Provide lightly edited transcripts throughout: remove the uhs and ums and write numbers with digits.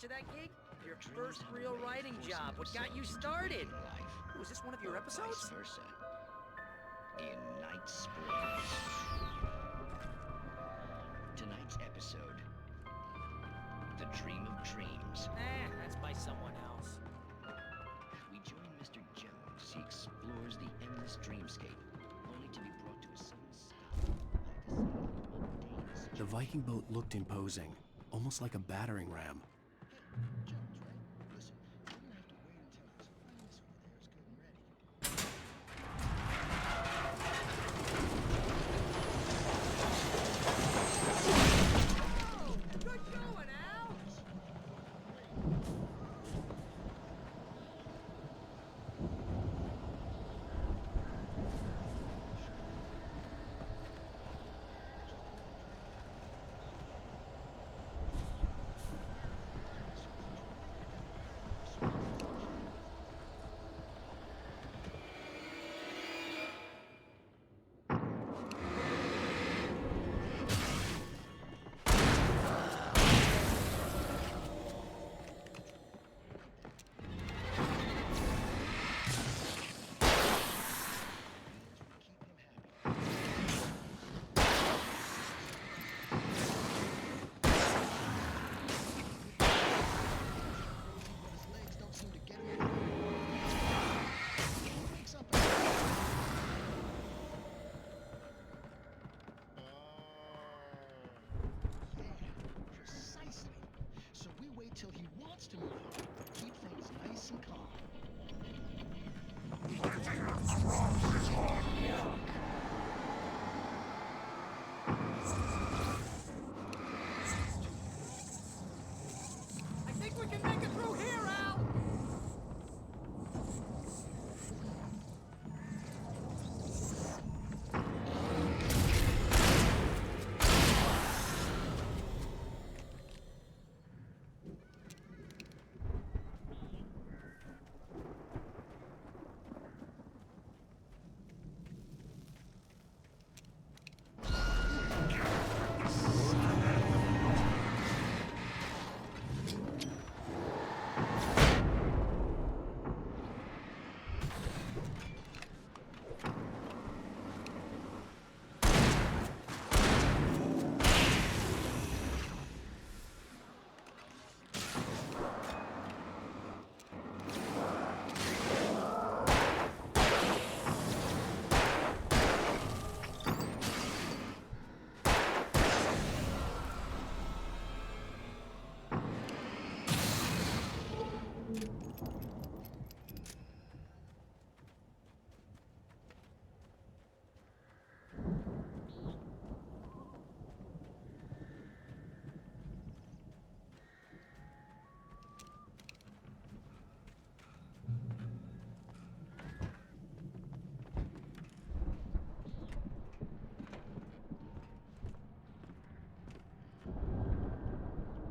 of that gig? Your first real writing job. What got you started? Ooh, is this one of your episodes? Vice versa. In night sports. Tonight's episode, The Dream of Dreams. That's by someone else. We join Mr. Jones as he explores the endless dreamscape, only to be brought to a sudden stop by a decidedly mundane situation. The Viking boat looked imposing, almost like a battering ram. Hey, Jones, right? Listen, you're gonna have to wait until his highness over there is good and ready. Oh, good going, Al! Till he wants to move on. Keep things nice and calm. I think we can make it through here, Al!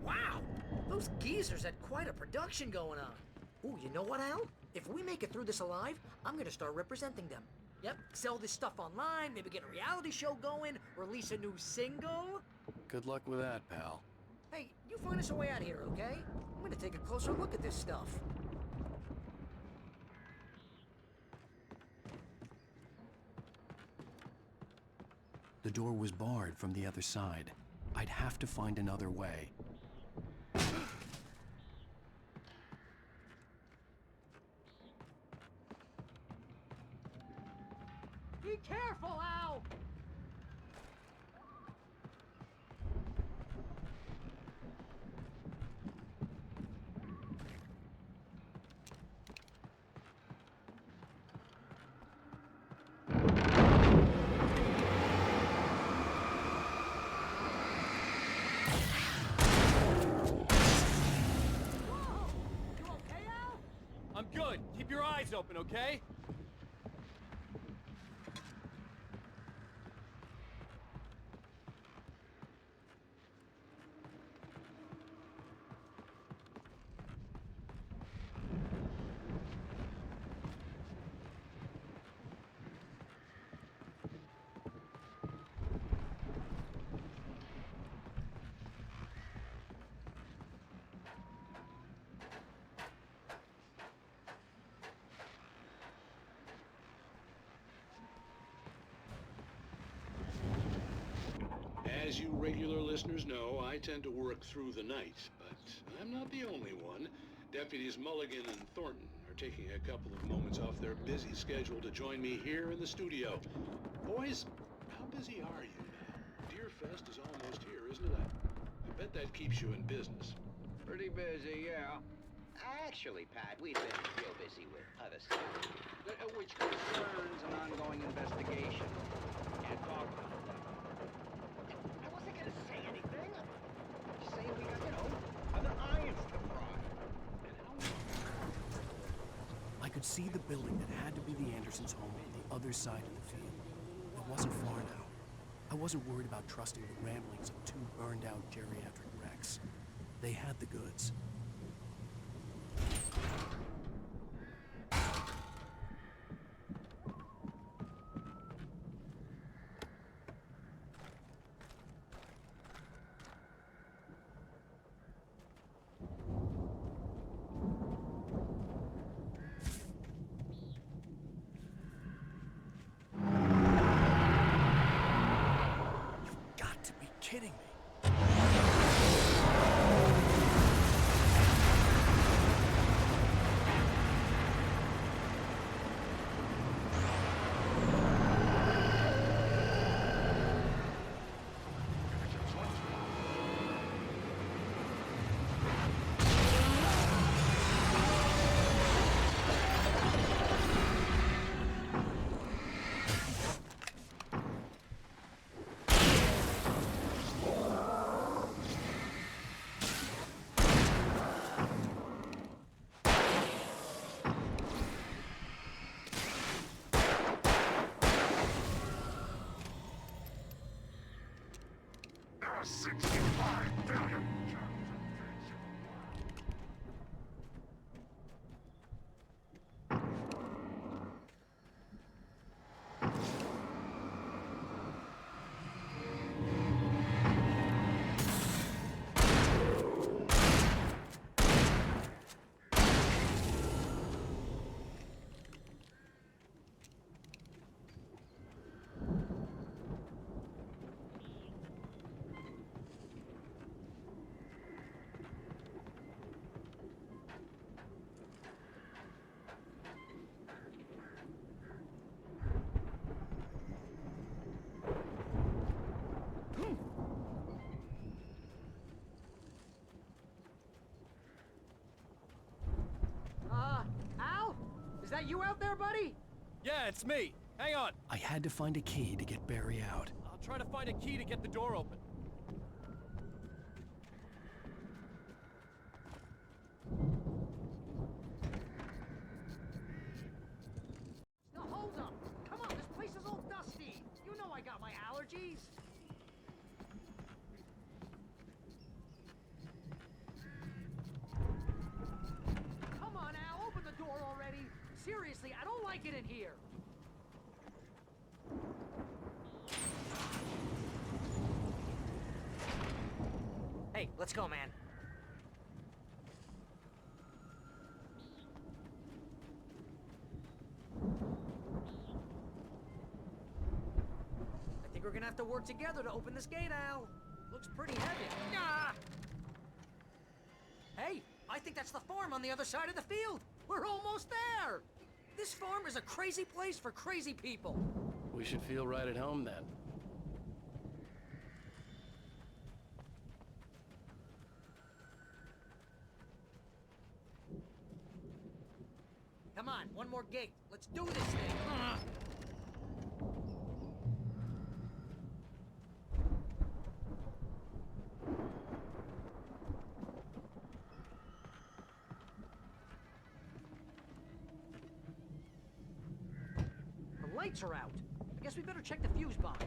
Wow! Those geezers had quite a production going on. Ooh, you know what, Al? If we make it through this alive, I'm gonna start representing them. Yep, sell this stuff online, maybe get a reality show going, release a new single. Good luck with that, pal. Hey, you find us a way out of here, okay? I'm gonna take a closer look at this stuff. The door was barred from the other side. I'd have to find another way. Be careful, Al! I'm good. Keep your eyes open, okay? As you regular listeners know, I tend to work through the night, but I'm not the only one. Deputies Mulligan and Thornton are taking a couple of moments off their busy schedule to join me here in the studio. Boys, how busy are you now? Deerfest is almost here, isn't it? I bet that keeps you in business. Pretty busy, yeah. Actually, Pat, we've been real busy with other stuff, which concerns an ongoing investigation. Can't talk about that. I wasn't gonna say anything. Just saying we got, other irons to fry. And how I could see the building that had to be the Andersons' home on the other side of the field. It wasn't far now. I wasn't worried about trusting the ramblings of two burned-out geriatric wrecks. They had the goods. Got to be kidding me. Al? Is that you out there, buddy? Yeah, it's me. Hang on. I had to find a key to get Barry out. I'll try to find a key to get the door open. Now hold up. Come on, this place is all dusty. You know I got my allergies. Come on, Al, open the door already. Seriously, I don't like it in here. Hey, let's go, man. I think we're gonna have to work together to open this gate, Al. Looks pretty heavy. Ah! Hey, I think that's the farm on the other side of the field. We're almost there. This farm is a crazy place for crazy people. We should feel right at home then. Come on, one more gate. Let's do this thing. The lights are out. I guess we better check the fuse box.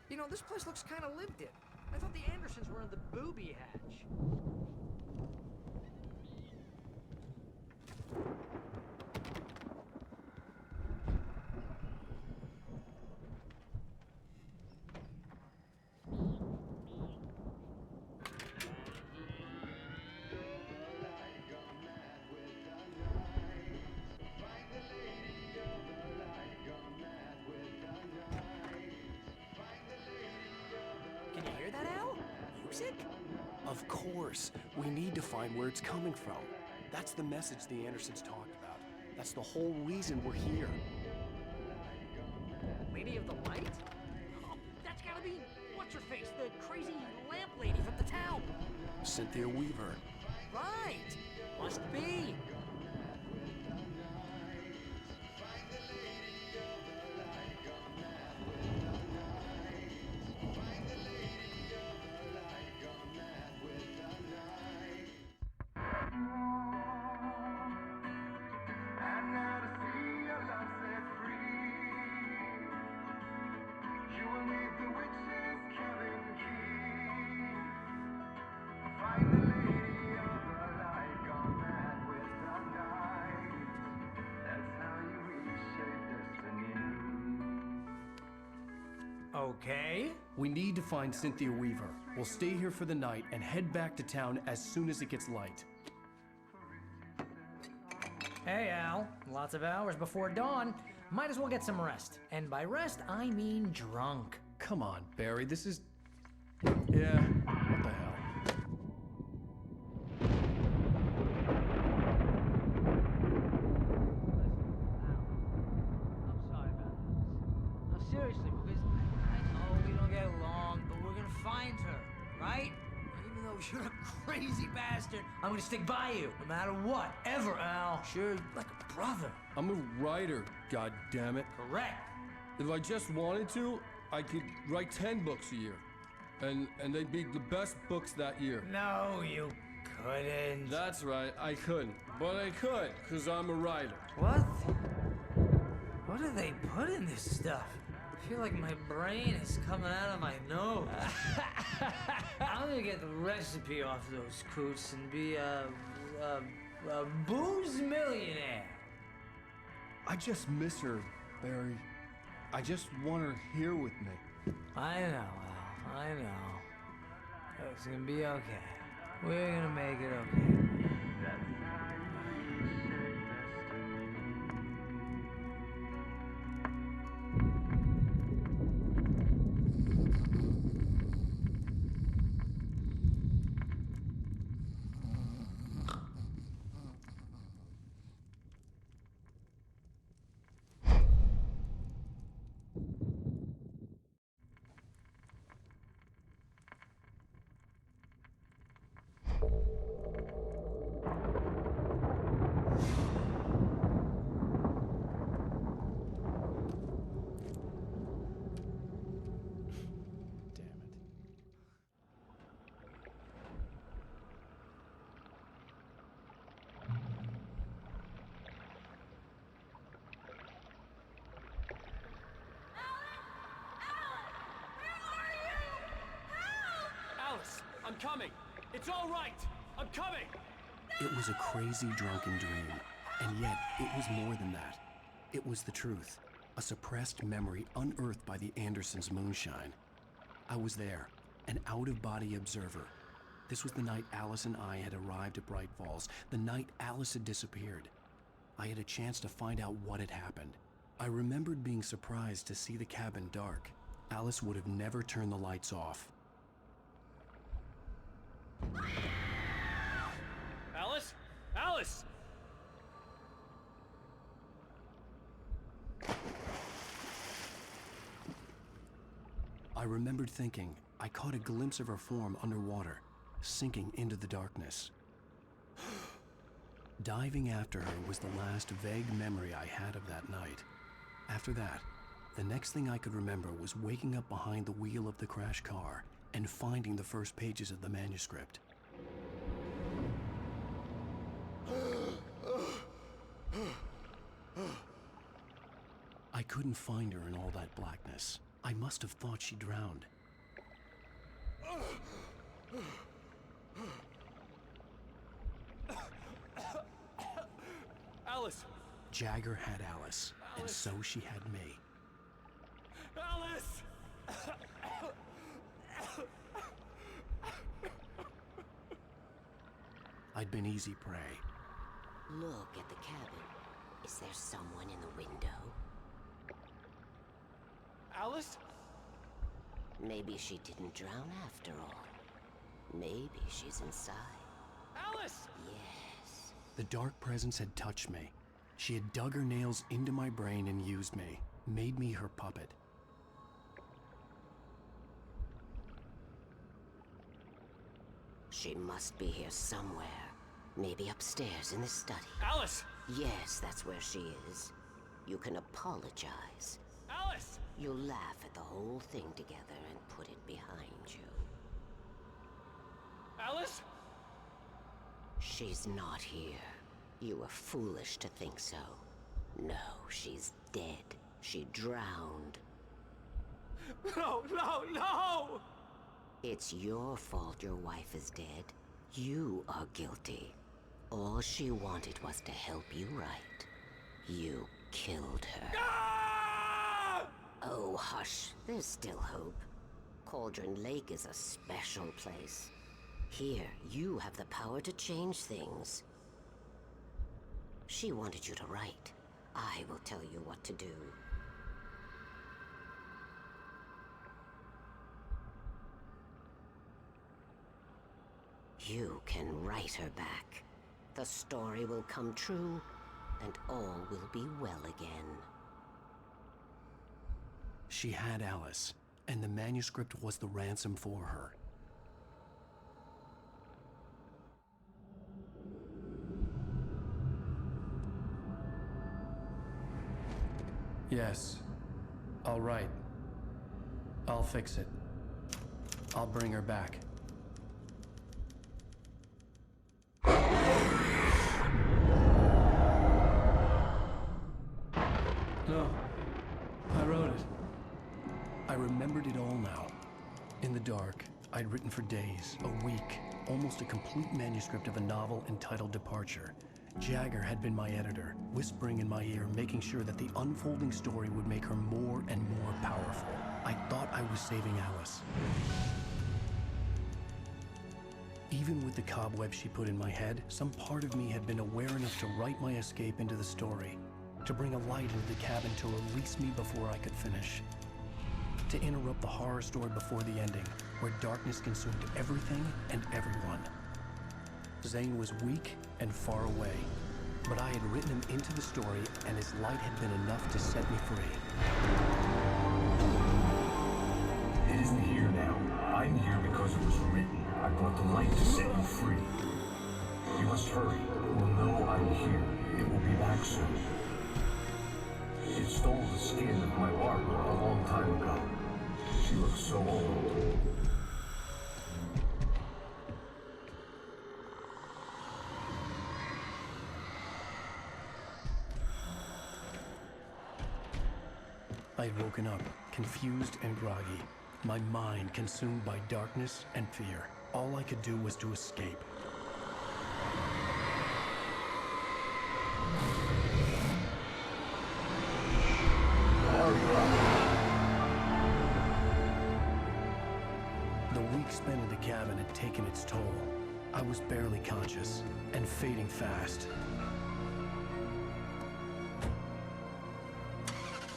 You know, this place looks kind of lived in. I thought the Andersons were in the booby hatch. music? Of course. We need to find where it's coming from. That's the message the Andersons talked about. That's the whole reason we're here. Lady of the Light? Oh, that's gotta be, what's-her-face, the crazy lamp lady from the town. Cynthia Weaver. Right. Must be. Okay. We need to find Cynthia Weaver. We'll stay here for the night and head back to town as soon as it gets light. Hey, Al. Lots of hours before dawn. Might as well get some rest. And by rest, I mean drunk. Come on, Barry, this is... Yeah, what the hell? I'm sorry about this. No, seriously, because I know we don't get along, but we're gonna find her, right? And even though you're a crazy bastard, I'm gonna stick by you, no matter what, ever, Al. Sure, like a brother. I'm a writer, goddammit. Correct. If I just wanted to, I could write 10 books a year. And they'd be the best books that year. No, you couldn't. That's right, I couldn't. But I could, because I'm a writer. What? What do they put in this stuff? I feel like my brain is coming out of my nose. I'm gonna get the recipe off those coots and be a booze millionaire. I just miss her, Barry. I just want her here with me. I know, Al. I know. It's gonna be okay. We're gonna make it okay. Alice, I'm coming. It's all right. I'm coming. It was a crazy drunken dream, and yet it was more than that. It was the truth, a suppressed memory unearthed by the Andersons' moonshine. I was there, an out-of-body observer. This was the night Alice and I had arrived at Bright Falls, the night Alice had disappeared. I had a chance to find out what had happened. I remembered being surprised to see the cabin dark. Alice would have never turned the lights off. Alice? Alice! I remembered thinking I caught a glimpse of her form underwater, sinking into the darkness. Diving after her was the last vague memory I had of that night. After that, the next thing I could remember was waking up behind the wheel of the crash car and finding the first pages of the manuscript. I couldn't find her in all that blackness. I must have thought she drowned. Alice! Jagger had Alice, and so she had me. Alice! I'd been easy prey. Look at the cabin. Is there someone in the window? Alice? Maybe she didn't drown after all. Maybe she's inside. Alice! Yes. The dark presence had touched me. She had dug her nails into my brain and used me, made me her puppet. She must be here somewhere. Maybe upstairs in the study. Alice! Yes, that's where she is. You can apologize. Alice! You'll laugh at the whole thing together and put it behind you. Alice? She's not here. You were foolish to think so. No, she's dead. She drowned. No, no, no! It's your fault your wife is dead. You are guilty. All she wanted was to help you right. You killed her. Ah! Oh, hush. There's still hope. Cauldron Lake is a special place. Here, you have the power to change things. She wanted you to write. I will tell you what to do. You can write her back. The story will come true, and all will be well again. She had Alice, and the manuscript was the ransom for her. Yes. All right. I'll fix it. I'll bring her back. No. I wrote it. I remembered it all now. In the dark, I'd written for days, a week, almost a complete manuscript of a novel entitled Departure. Jagger had been my editor, whispering in my ear, making sure that the unfolding story would make her more and more powerful. I thought I was saving Alice. Even with the cobweb she put in my head, some part of me had been aware enough to write my escape into the story, to bring a light into the cabin to release me before I could finish, to interrupt the horror story before the ending, where darkness consumed everything and everyone. Zane was weak and far away, but I had written him into the story, and his light had been enough to set me free. It isn't here now. I'm here because it was written. I brought the light to set you free. You must hurry. It will know I'm here. It will be back soon. It stole the skin of my Barbara a long time ago. She looks so old. I'd woken up, confused and groggy, my mind consumed by darkness and fear. All I could do was to escape. The week spent in the cabin had taken its toll. I was barely conscious and fading fast.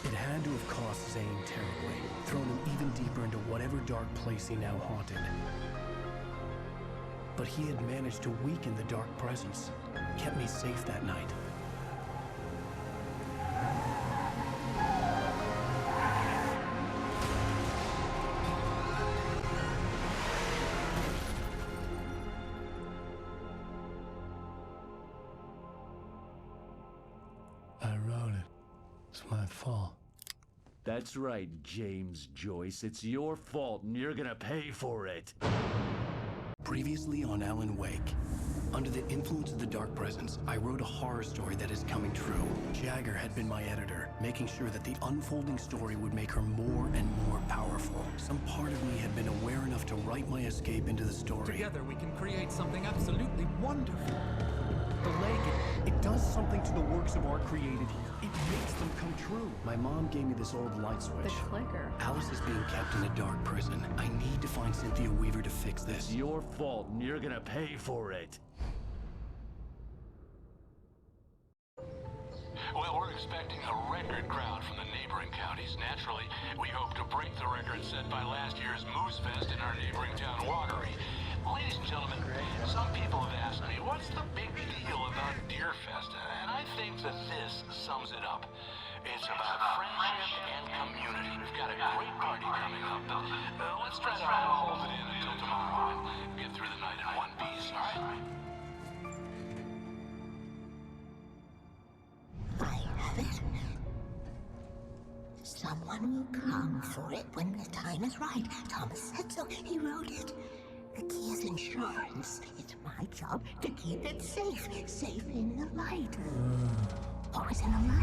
It had to have cost Zane terribly, thrown him even deeper into whatever dark place he now haunted. But he had managed to weaken the dark presence, kept me safe that night. I wrote it. It's my fault. That's right, James Joyce. It's your fault, and you're gonna pay for it. Previously on Alan Wake. Under the influence of the dark presence, I wrote a horror story that is coming true. Jagger had been my editor, making sure that the unfolding story would make her more and more powerful. Some part of me had been aware enough to write my escape into the story. Together we can create something absolutely wonderful. The lake, it does something to the works of art created here. It makes them come true. My mom gave me this old light switch. The clicker. Alice is being kept in a dark prison. I need to find Cynthia Weaver to fix this. It's your fault, and you're gonna pay for it. Well, we're expecting a record crowd from the neighboring counties. Naturally, we hope to break the record set by last year's Moose Fest in our neighboring town, Watery. Ladies and gentlemen, some people have asked me, what's the big deal about Deerfest? And I think that this sums it up. It's about friendship and community. We've got a great party coming up, but let's try to hold it in until tomorrow and get through the night in one piece, all right? I have it. Someone will come for it when the time is right. Thomas said so. He wrote it. The key is insurance. It's my job to keep it safe. Safe in the light. Always in the light.